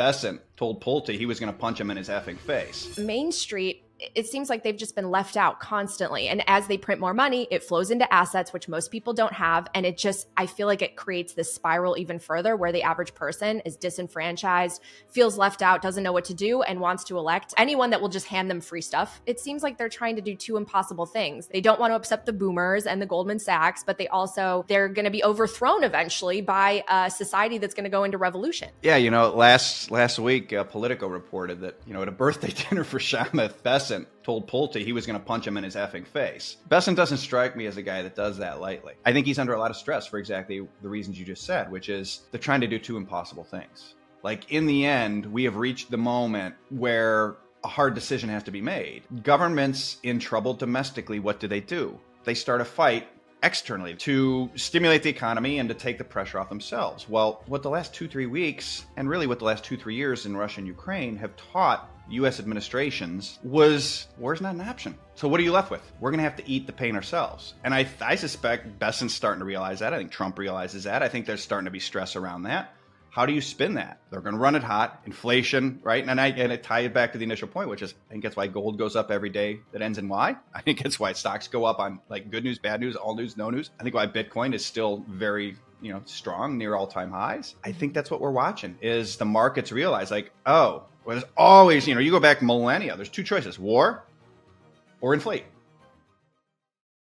Bessent told Pulte he was going to punch him in his effing face. Main Street, it seems like they've just been left out constantly. And as they print more money, it flows into assets, which most people don't have. And it just, I feel like it creates this spiral even further where the average person is disenfranchised, feels left out, doesn't know what to do, and wants to elect anyone that will just hand them free stuff. It seems like they're trying to do two impossible things. They don't want to upset the boomers and the Goldman Sachs, but they're going to be overthrown eventually by a society that's going to go into revolution. Yeah, last week, Politico reported that, at a birthday dinner for Shameth, Bessent told Pulte he was going to punch him in his effing face. Bessent doesn't strike me as a guy that does that lightly. I think he's under a lot of stress for exactly the reasons you just said, which is they're trying to do two impossible things. Like, in the end, we have reached the moment where a hard decision has to be made. Governments in trouble domestically, what do? They start a fight externally to stimulate the economy and to take the pressure off themselves. Well, what the last 2-3 weeks, and really what the last 2-3 years in Russia and Ukraine have taught U.S. administrations was war's not an option. So what are you left with? We're going to have to eat the pain ourselves. And I suspect Bessent's starting to realize that. I think Trump realizes that. I think there's starting to be stress around that. How do you spin that? They're going to run it hot, inflation, right? And I tie it back to the initial point, which is I think that's why gold goes up every day that ends in Y. I think that's why stocks go up on like good news, bad news, all news, no news. I think why Bitcoin is still very, strong, near all-time highs. I think that's what we're watching is the markets realize like, oh, well, there's always, you go back millennia, there's two choices, war or inflate.